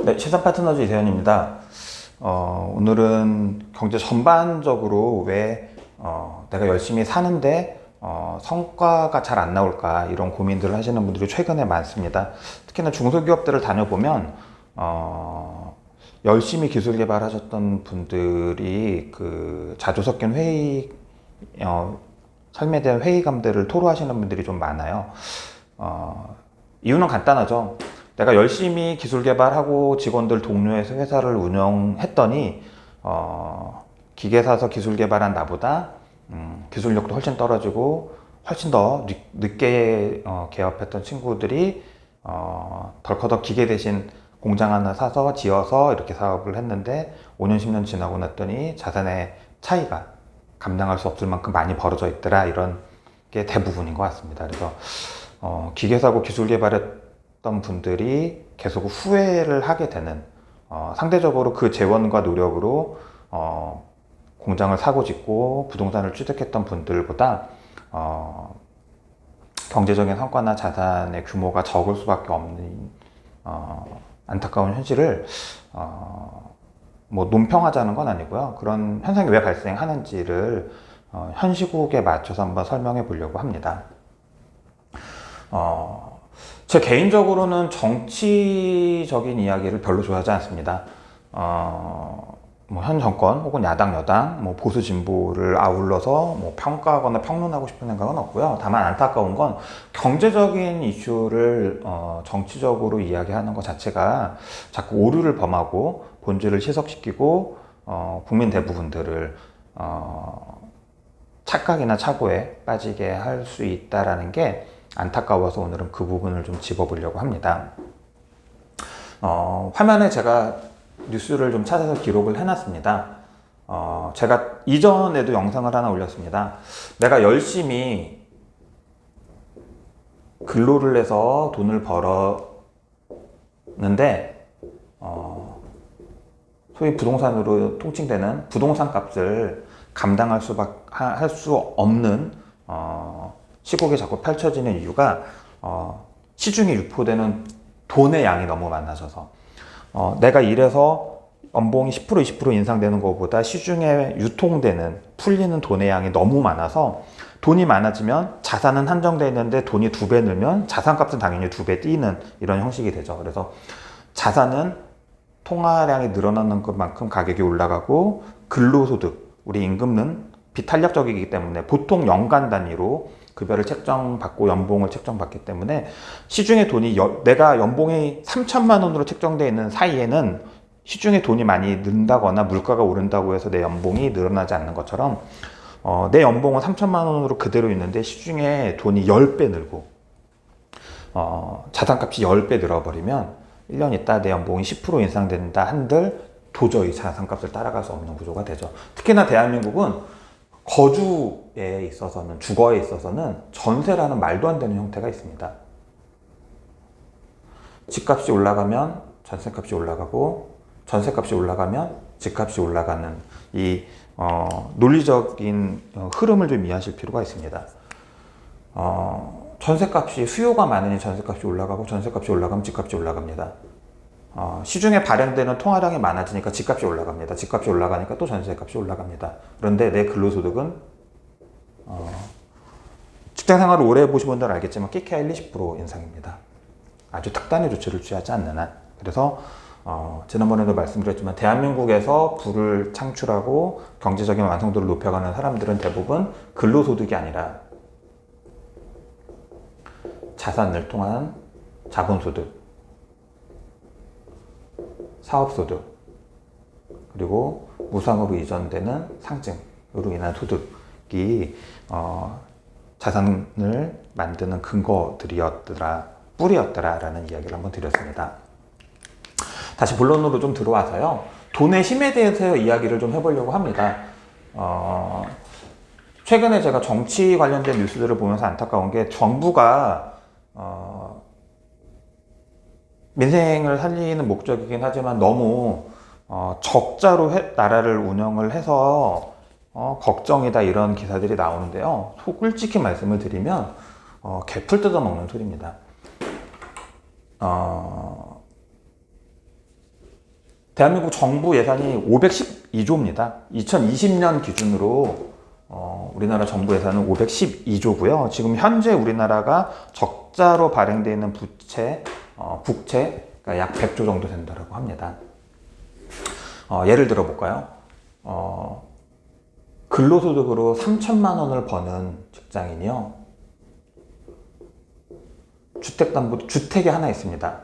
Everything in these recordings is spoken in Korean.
네, 시선 파트너즈 이세현입니다. 오늘은 경제 전반적으로 왜 내가 열심히 사는데 성과가 잘 안 나올까 이런 고민들을 하시는 분들이 최근에 많습니다. 특히나 중소기업들을 다녀보면 열심히 기술 개발하셨던 분들이 그 자주 섞인 회의 삶에 대한 회의감들을 토로하시는 분들이 좀 많아요. 이유는 간단하죠. 내가 열심히 기술 개발하고 직원들 동료해서 회사를 운영했더니 기계 사서 기술 개발한 나보다 기술력도 훨씬 떨어지고 훨씬 더 늦게 개업했던 친구들이 덜커덕 기계 대신 공장 하나 사서 지어서 이렇게 사업을 했는데 5년 10년 지나고 났더니 자산의 차이가 감당할 수 없을 만큼 많이 벌어져 있더라, 이런 게 대부분인 것 같습니다. 그래서 기계 사고 기술 개발했던 분들이 계속 후회를 하게 되는, 상대적으로 그 재원과 노력으로 공장을 사고 짓고 부동산을 취득했던 분들보다 경제적인 성과나 자산의 규모가 적을 수밖에 없는 안타까운 현실을 뭐 논평하자는 건 아니고요. 그런 현상이 왜 발생하는지를 현 시국에 맞춰서 한번 설명해 보려고 합니다. 제 개인적으로는 정치적인 이야기를 별로 좋아하지 않습니다. 뭐 현 정권 혹은 야당 여당 뭐 보수 진보를 아울러서 뭐 평가하거나 평론하고 싶은 생각은 없고요. 다만 안타까운 건 경제적인 이슈를 정치적으로 이야기하는 것 자체가 자꾸 오류를 범하고 본질을 희석시키고 국민 대부분들을 착각이나 착오에 빠지게 할 수 있다라는 게 안타까워서 오늘은 그 부분을 좀 짚어보려고 합니다. 화면에 제가 뉴스를 좀 찾아서 기록을 해놨습니다. 제가 이전에도 영상을 하나 올렸습니다. 내가 열심히 근로를 해서 돈을 벌었는데 소위 부동산으로 통칭되는 부동산 값을 감당할 할 수 없는 시국이 자꾸 펼쳐지는 이유가 시중에 유포되는 돈의 양이 너무 많아져서, 내가 일해서 연봉이 10% 20% 인상되는 것보다 시중에 유통되는 풀리는 돈의 양이 너무 많아서 돈이 많아지면 자산은 한정되어 있는데 돈이 2배 늘면 자산값은 당연히 2배 뛰는 이런 형식이 되죠. 그래서 자산은 통화량이 늘어나는 것만큼 가격이 올라가고 근로소득, 우리 임금은 비탄력적이기 때문에 보통 연간 단위로 급여를 책정받고 연봉을 책정받기 때문에 시중에 돈이 내가 연봉이 3천만 원으로 책정되어 있는 사이에는 시중에 돈이 많이 는다거나 물가가 오른다고 해서 내 연봉이 늘어나지 않는 것처럼 내 연봉은 3천만 원으로 그대로 있는데 시중에 돈이 10배 늘고 자산값이 10배 늘어버리면 1년 있다 내 연봉이 10% 인상된다 한들 도저히 자산값을 따라갈 수 없는 구조가 되죠. 특히나 대한민국은 거주에 있어서는, 주거에 있어서는 전세라는 말도 안 되는 형태가 있습니다. 집값이 올라가면 전세값이 올라가고 전세값이 올라가면 집값이 올라가는 이 논리적인 흐름을 좀 이해하실 필요가 있습니다. 전세값이 수요가 많으니 전세값이 올라가고 전세값이 올라가면 집값이 올라갑니다. 시중에 발행되는 통화량이 많아지니까 집값이 올라갑니다. 집값이 올라가니까 또 전세값이 올라갑니다. 그런데 내 근로소득은 직장생활을 오래 해보신 분들은 알겠지만 끼케야 1, 20% 인상입니다. 아주 특단의 조치를 취하지 않는 한. 그래서 지난번에도 말씀드렸지만 대한민국에서 부를 창출하고 경제적인 완성도를 높여가는 사람들은 대부분 근로소득이 아니라 자산을 통한 자본소득, 사업소득, 그리고 무상으로 이전되는 상증으로 인한 소득이 자산을 만드는 근거들이었더라, 뿌리였더라라는 이야기를 한번 드렸습니다. 다시 본론으로 좀 들어와서요, 돈의 힘에 대해서 이야기를 좀 해보려고 합니다. 최근에 제가 정치 관련된 뉴스들을 보면서 안타까운 게 정부가 민생을 살리는 목적이긴 하지만 너무 적자로 나라를 운영을 해서 걱정이다, 이런 기사들이 나오는데요. 솔직히 말씀을 드리면 개풀 뜯어먹는 소리입니다. 대한민국 정부 예산이 512조입니다. 2020년 기준으로 우리나라 정부 예산은 512조고요. 지금 현재 우리나라가 적자로 발행되어 있는 부채, 국채가 약 100조 정도 된다고 합니다. 예를 들어 볼까요? 근로소득으로 3천만 원을 버는 직장인이요. 주택이 하나 있습니다.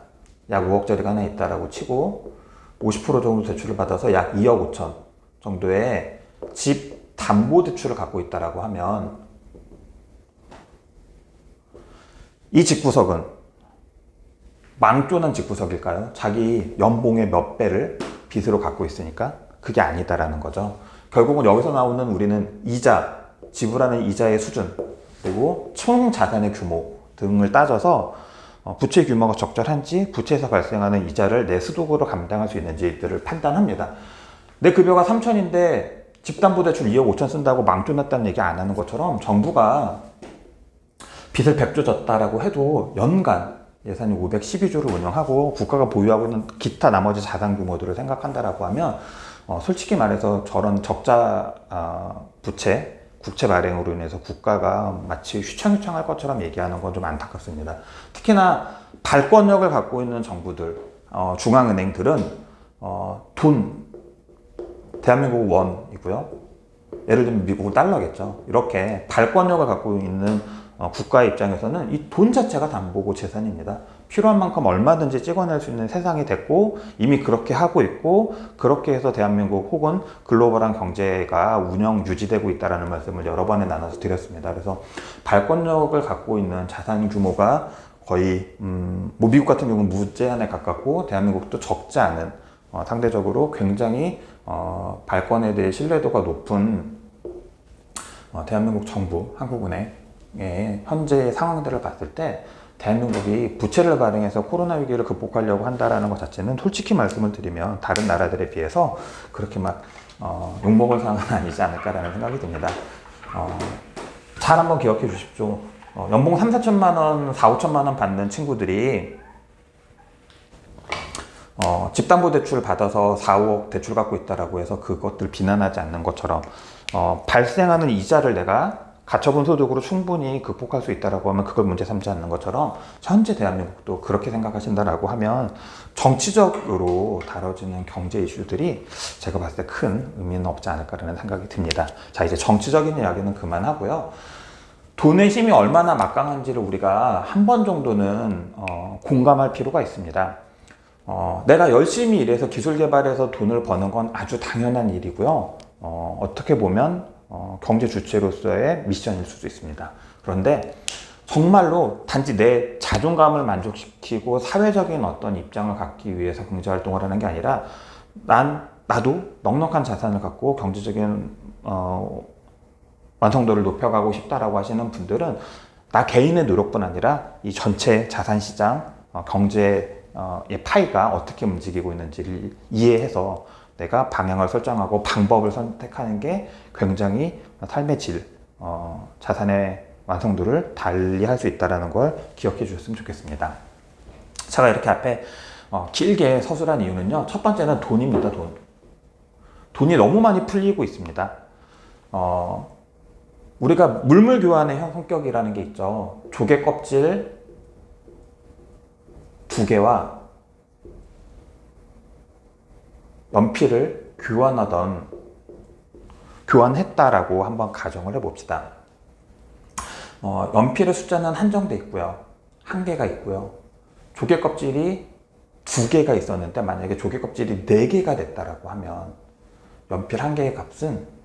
약 5억짜리가 하나 있다라고 치고 50% 정도 대출을 받아서 약 2억 5천 정도의 집 담보 대출을 갖고 있다라고 하면 이 집구석은 망조난 집구석일까요? 자기 연봉의 몇 배를 빚으로 갖고 있으니까 그게 아니다라는 거죠. 결국은 여기서 나오는 우리는 이자, 지불하는 이자의 수준, 그리고 총 자산의 규모 등을 따져서 부채 규모가 적절한지, 부채에서 발생하는 이자를 내 소득으로 감당할 수 있는지들을 판단합니다. 내 급여가 3천인데 집담보대출 2억 5천 쓴다고 망조났다는 얘기 안 하는 것처럼 정부가 빚을 100조 졌다라고 해도 연간 예산이 512조를 운영하고 국가가 보유하고 있는 기타 나머지 자산 규모들을 생각한다라고 하면 솔직히 말해서 저런 적자 부채, 국채 발행으로 인해서 국가가 마치 휘청휘청할 것처럼 얘기하는 건 좀 안타깝습니다. 특히나 발권력을 갖고 있는 정부들, 중앙은행들은 대한민국 원이고요. 예를 들면 미국은 달러겠죠. 이렇게 발권력을 갖고 있는 국가의 입장에서는 이 돈 자체가 담보고 재산입니다. 필요한 만큼 얼마든지 찍어낼 수 있는 세상이 됐고 이미 그렇게 하고 있고, 그렇게 해서 대한민국 혹은 글로벌한 경제가 운영 유지되고 있다는 말씀을 여러 번에 나눠서 드렸습니다. 그래서 발권력을 갖고 있는 자산 규모가 거의 뭐 미국 같은 경우는 무제한에 가깝고 대한민국도 적지 않은 상대적으로 굉장히 발권에 대해 신뢰도가 높은 대한민국 정부, 한국은행의 현재의 상황들을 봤을 때 대한민국이 부채를 발행해서 코로나 위기를 극복하려고 한다는 것 자체는 솔직히 말씀을 드리면 다른 나라들에 비해서 그렇게 막 욕먹을 상황은 아니지 않을까라는 생각이 듭니다. 잘 한번 기억해 주십시오. 연봉 3, 4천만 원, 4, 5천만 원 받는 친구들이 집담보대출 받아서 4, 5억 대출 갖고 있다라고 해서 그것들 비난하지 않는 것처럼 발생하는 이자를 내가 가처분 소득으로 충분히 극복할 수 있다라고 하면 그걸 문제 삼지 않는 것처럼 현재 대한민국도 그렇게 생각하신다라고 하면 정치적으로 다뤄지는 경제 이슈들이 제가 봤을 때 큰 의미는 없지 않을까라는 생각이 듭니다. 자, 이제 정치적인 이야기는 그만하고요. 돈의 힘이 얼마나 막강한지를 우리가 한 번 정도는 공감할 필요가 있습니다. 내가 열심히 일해서 기술 개발해서 돈을 버는 건 아주 당연한 일이고요. 어떻게 보면 경제 주체로서의 미션일 수도 있습니다. 그런데 정말로 단지 내 자존감을 만족시키고 사회적인 어떤 입장을 갖기 위해서 경제활동을 하는 게 아니라 나도 넉넉한 자산을 갖고 경제적인 완성도를 높여가고 싶다라고 하시는 분들은 나 개인의 노력뿐 아니라 이 전체 자산시장, 경제의 파이가 어떻게 움직이고 있는지를 이해해서 내가 방향을 설정하고 방법을 선택하는 게 굉장히 삶의 질, 자산의 완성도를 달리할 수 있다는 걸 기억해 주셨으면 좋겠습니다. 제가 이렇게 앞에 길게 서술한 이유는요. 첫 번째는 돈입니다. 돈이 너무 많이 풀리고 있습니다. 우리가 물물 교환의 성격이라는 게 있죠. 조개 껍질 2개와 연필을 교환했다라고 한번 가정을 해봅시다. 연필의 숫자는 한정돼 있고요. 1개가 있고요. 조개 껍질이 2개가 있었는데 만약에 조개 껍질이 4개가 됐다라고 하면 연필 1개의 값은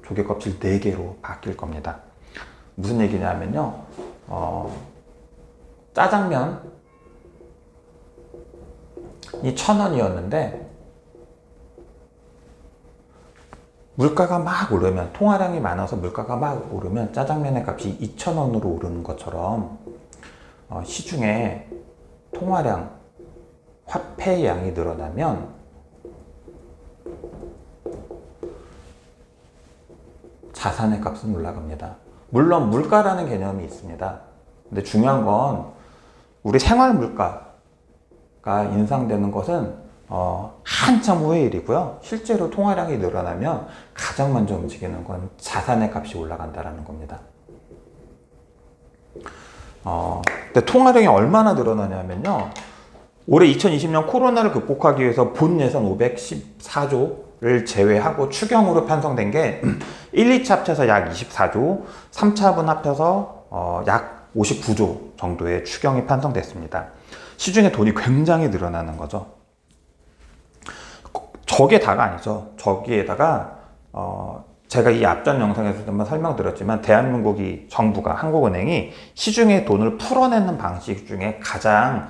조개 껍질 4개로 바뀔 겁니다. 무슨 얘기냐면요. 짜장면이 1,000원이었는데 물가가 막 오르면, 통화량이 많아서 물가가 막 오르면 짜장면의 값이 2,000원으로 오르는 것처럼 시중에 통화량, 화폐 양이 늘어나면 자산의 값은 올라갑니다. 물론 물가라는 개념이 있습니다. 근데 중요한 건 우리 생활 물가가 인상되는 것은 한참 후의 일이고요. 실제로 통화량이 늘어나면 가장 먼저 움직이는 건 자산의 값이 올라간다는 겁니다. 근데 통화량이 얼마나 늘어나냐면요. 올해 2020년 코로나를 극복하기 위해서 본 예산 514조를 제외하고 추경으로 편성된 게 1, 2차 합쳐서 약 24조, 3차분 합쳐서 약 59조 정도의 추경이 편성됐습니다. 시중에 돈이 굉장히 늘어나는 거죠. 저게 다가 아니죠. 저기에다가 제가 이 앞전 영상에서도 한번 설명드렸지만 대한민국이 정부가 한국은행이 시중에 돈을 풀어내는 방식 중에 가장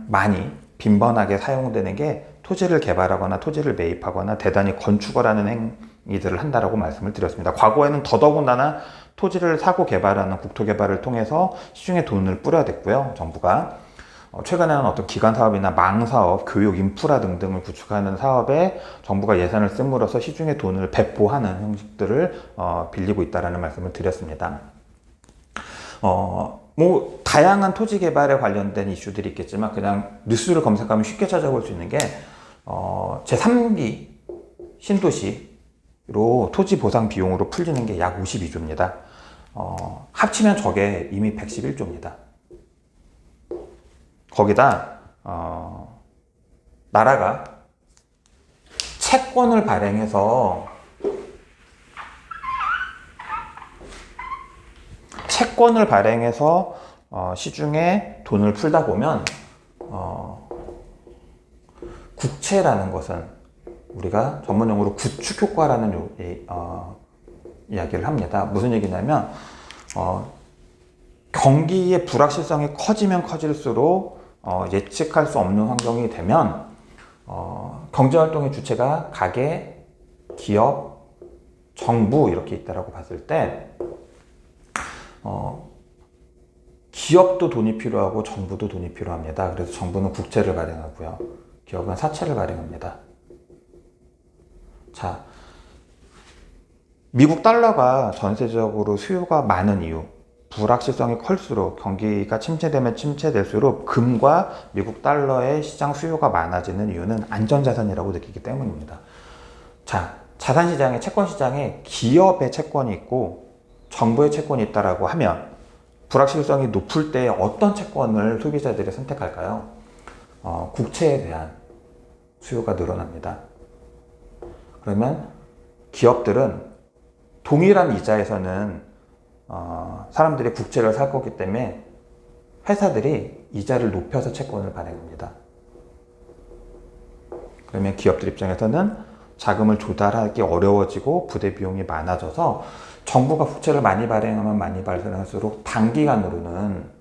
많이 빈번하게 사용되는 게 토지를 개발하거나 토지를 매입하거나 대단히 건축을 하는 행위들을 한다라고 말씀을 드렸습니다. 과거에는 더더군다나 토지를 사고 개발하는 국토개발을 통해서 시중에 돈을 뿌려댔고요. 정부가 최근에는 어떤 기관 사업이나 망사업, 교육, 인프라 등등을 구축하는 사업에 정부가 예산을 씀으로써 시중에 돈을 배포하는 형식들을 빌리고 있다는 말씀을 드렸습니다. 뭐 다양한 토지 개발에 관련된 이슈들이 있겠지만 그냥 뉴스를 검색하면 쉽게 찾아볼 수 있는 게 제3기 신도시로 토지 보상 비용으로 풀리는 게 약 52조입니다. 합치면 저게 이미 111조입니다. 거기다 나라가 채권을 발행해서 시중에 돈을 풀다 보면 국채라는 것은 우리가 전문용어로 구축효과라는 이야기를 합니다. 무슨 얘기냐면 경기의 불확실성이 커지면 커질수록 예측할 수 없는 환경이 되면 경제활동의 주체가 가계, 기업, 정부 이렇게 있다라고 봤을 때 기업도 돈이 필요하고 정부도 돈이 필요합니다. 그래서 정부는 국채를 발행하고요. 기업은 사채를 발행합니다. 자, 미국 달러가 전세적으로 수요가 많은 이유, 불확실성이 클수록 경기가 침체되면 침체될수록 금과 미국 달러의 시장 수요가 많아지는 이유는 안전자산이라고 느끼기 때문입니다. 자, 자산시장에 채권시장에 기업의 채권이 있고 정부의 채권이 있다라고 하면 불확실성이 높을 때 어떤 채권을 소비자들이 선택할까요? 국채에 대한 수요가 늘어납니다. 그러면 기업들은 동일한 이자에서는 사람들이 국채를 살 거기 때문에 회사들이 이자를 높여서 채권을 발행합니다. 그러면 기업들 입장에서는 자금을 조달하기 어려워지고 부대 비용이 많아져서 정부가 국채를 많이 발행하면 많이 발행할수록 단기간으로는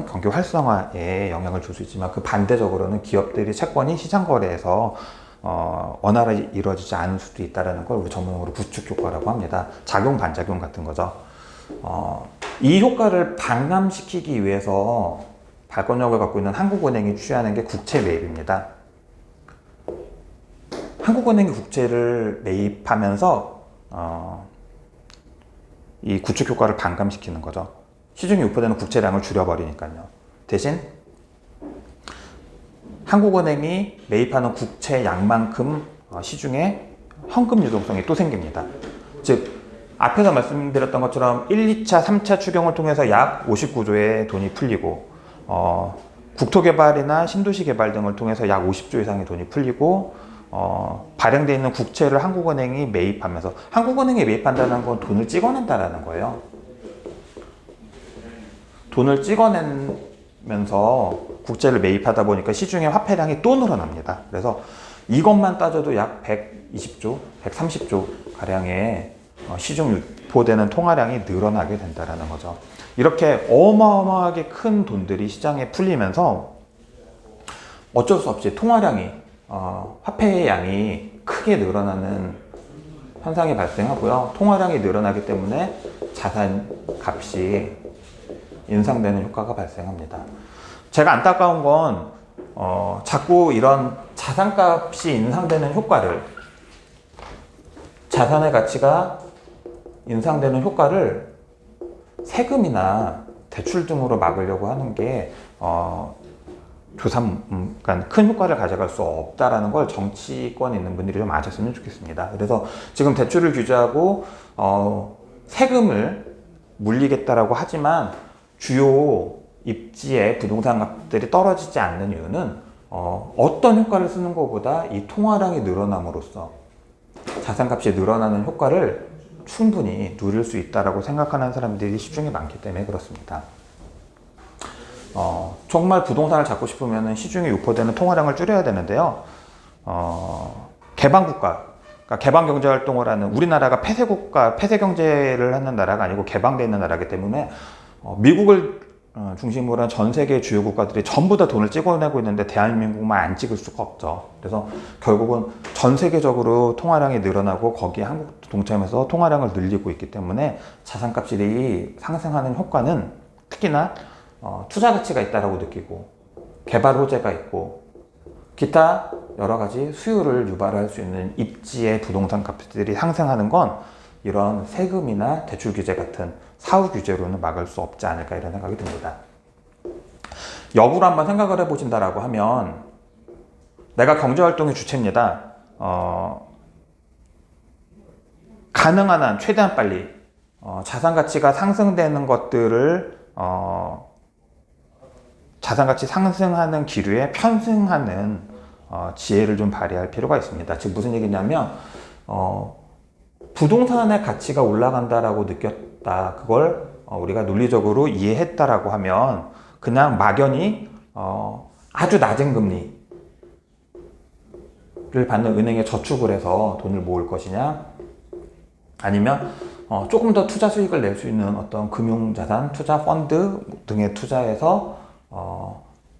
경기 활성화에 영향을 줄 수 있지만 그 반대적으로는 기업들이 채권이 시장 거래에서 원활하게 이루어지지 않을 수도 있다는 걸 우리 전문용어로 구축효과라고 합니다. 작용 반작용 같은 거죠. 이 효과를 반감시키기 위해서 발권력을 갖고 있는 한국은행이 취하는 게 국채 매입입니다. 한국은행이 국채를 매입하면서 이 구축효과를 반감시키는 거죠. 시중에 유포되는 국채량을 줄여버리니까요. 대신 한국은행이 매입하는 국채 양만큼 시중에 현금 유동성이 또 생깁니다. 즉 앞에서 말씀드렸던 것처럼 1, 2차, 3차 추경을 통해서 약 59조의 돈이 풀리고 국토개발이나 신도시 개발 등을 통해서 약 50조 이상의 돈이 풀리고 발행되어 있는 국채를 한국은행이 매입하면서 한국은행이 매입한다는 건 돈을 찍어낸다는 거예요. 돈을 찍어내면서 국채를 매입하다 보니까 시중의 화폐량이 또 늘어납니다. 그래서 이것만 따져도 약 120조, 130조 가량의 시중 유포되는 통화량이 늘어나게 된다는 거죠. 이렇게 어마어마하게 큰 돈들이 시장에 풀리면서 어쩔 수 없이 통화량이 화폐의 양이 크게 늘어나는 현상이 발생하고요. 통화량이 늘어나기 때문에 자산 값이 인상되는 효과가 발생합니다. 제가 안타까운 건 자꾸 이런 자산값이 인상되는 효과를, 자산의 가치가 인상되는 효과를 세금이나 대출 등으로 막으려고 하는 게 그러니까 큰 효과를 가져갈 수 없다라는 걸 정치권에 있는 분들이 좀 아셨으면 좋겠습니다. 그래서 지금 대출을 규제하고 세금을 물리겠다라고 하지만 주요 입지의 부동산 값들이 떨어지지 않는 이유는 어떤 효과를 쓰는 것보다 이 통화량이 늘어남으로써 자산값이 늘어나는 효과를 충분히 누릴 수 있다라고 생각하는 사람들이 시중에 많기 때문에 그렇습니다. 정말 부동산을 잡고 싶으면 시중에 유포되는 통화량을 줄여야 되는데요. 개방국가, 그러니까 개방경제활동을 하는 우리나라가 폐쇄국가, 폐쇄경제를 하는 나라가 아니고 개방되어 있는 나라이기 때문에 미국을 중심으로 한 전 세계 주요 국가들이 전부 다 돈을 찍어내고 있는데 대한민국만 안 찍을 수가 없죠. 그래서 결국은 전 세계적으로 통화량이 늘어나고 거기에 한국도 동참해서 통화량을 늘리고 있기 때문에 자산값이 상승하는 효과는 특히나 투자 가치가 있다고 느끼고 개발 호재가 있고 기타 여러 가지 수요를 유발할 수 있는 입지의 부동산 값들이 상승하는 건 이런 세금이나 대출 규제 같은 사후 규제로는 막을 수 없지 않을까 이런 생각이 듭니다. 역으로 한번 생각을 해보신다라고 하면 내가 경제활동의 주체입니다. 가능한 한 최대한 빨리 자산 가치가 상승되는 것들을 자산가치 상승하는 기류에 편승하는 지혜를 좀 발휘할 필요가 있습니다. 즉 무슨 얘기냐면 부동산의 가치가 올라간다라고 느꼈다. 그걸 우리가 논리적으로 이해했다라고 하면 그냥 막연히 아주 낮은 금리를 받는 은행에 저축을 해서 돈을 모을 것이냐 아니면 조금 더 투자 수익을 낼 수 있는 어떤 금융자산, 투자 펀드 등에 투자해서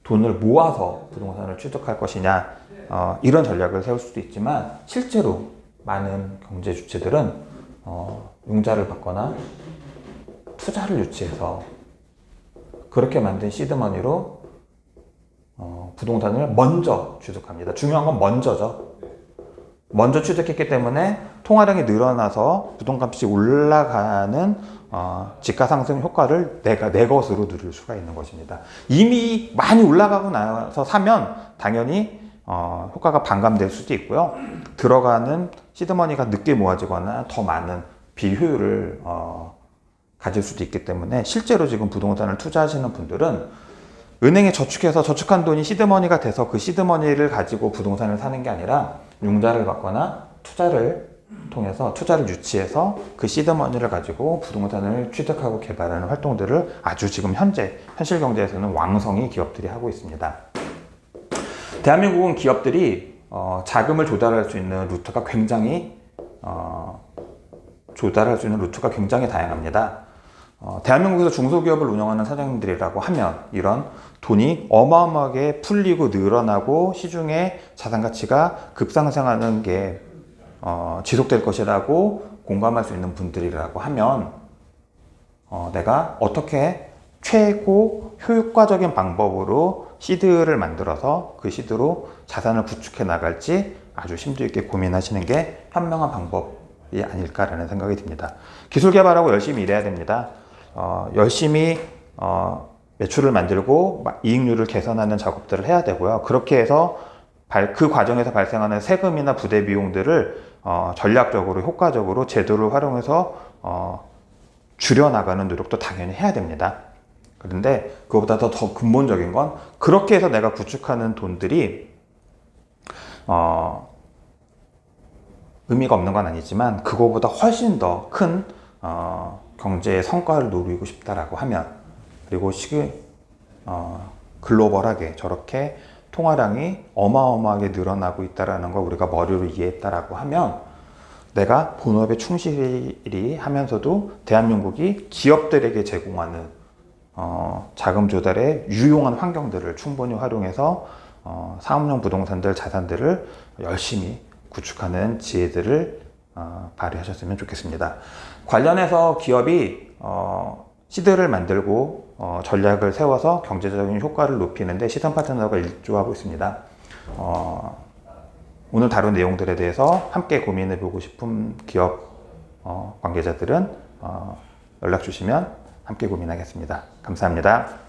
돈을 모아서 부동산을 취득할 것이냐 이런 전략을 세울 수도 있지만 실제로 많은 경제 주체들은 융자를 받거나 투자를 유치해서 그렇게 만든 시드머니로 부동산을 먼저 취득합니다. 중요한 건 먼저죠. 먼저 취득했기 때문에 통화량이 늘어나서 부동산값이 올라가는 지가 상승 효과를 내 것으로 누릴 수가 있는 것입니다. 이미 많이 올라가고 나서 사면 당연히 효과가 반감될 수도 있고요. 들어가는 시드머니가 늦게 모아지거나 더 많은 비효율을 가질 수도 있기 때문에 실제로 지금 부동산을 투자하시는 분들은 은행에 저축해서 저축한 돈이 시드머니가 돼서 그 시드머니를 가지고 부동산을 사는 게 아니라 융자를 받거나 투자를 통해서 투자를 유치해서 그 시드머니를 가지고 부동산을 취득하고 개발하는 활동들을 아주 지금 현실 경제에서는 왕성히 기업들이 하고 있습니다. 대한민국은 기업들이 자금을 조달할 수 있는 루트가 굉장히 다양합니다. 대한민국에서 중소기업을 운영하는 사장님들이라고 하면 이런 돈이 어마어마하게 풀리고 늘어나고 시중에 자산가치가 급상승하는 게 지속될 것이라고 공감할 수 있는 분들이라고 하면 내가 어떻게 최고 효과적인 방법으로 시드를 만들어서 그 시드로 자산을 구축해 나갈지 아주 심도 있게 고민하시는 게 현명한 방법이 아닐까라는 생각이 듭니다. 기술 개발하고 열심히 일해야 됩니다. 열심히 매출을 만들고 이익률을 개선하는 작업들을 해야 되고요. 그렇게 해서 그 과정에서 발생하는 세금이나 부대 비용들을 전략적으로 효과적으로 제도를 활용해서 줄여나가는 노력도 당연히 해야 됩니다. 그런데 그것보다 더 근본적인 건 그렇게 해서 내가 구축하는 돈들이 의미가 없는 건 아니지만 그거보다 훨씬 더 큰 경제의 성과를 노리고 싶다라고 하면 그리고 글로벌하게 저렇게 통화량이 어마어마하게 늘어나고 있다는 걸 우리가 머리로 이해했다라고 하면 내가 본업에 충실히 하면서도 대한민국이 기업들에게 제공하는 자금 조달에 유용한 환경들을 충분히 활용해서 사업용 부동산들, 자산들을 열심히 구축하는 지혜들을 발휘하셨으면 좋겠습니다. 관련해서 기업이 시드를 만들고 전략을 세워서 경제적인 효과를 높이는데 시선 파트너가 일조하고 있습니다. 오늘 다룬 내용들에 대해서 함께 고민해 보고 싶은 기업 관계자들은 연락 주시면 함께 고민하겠습니다. 감사합니다.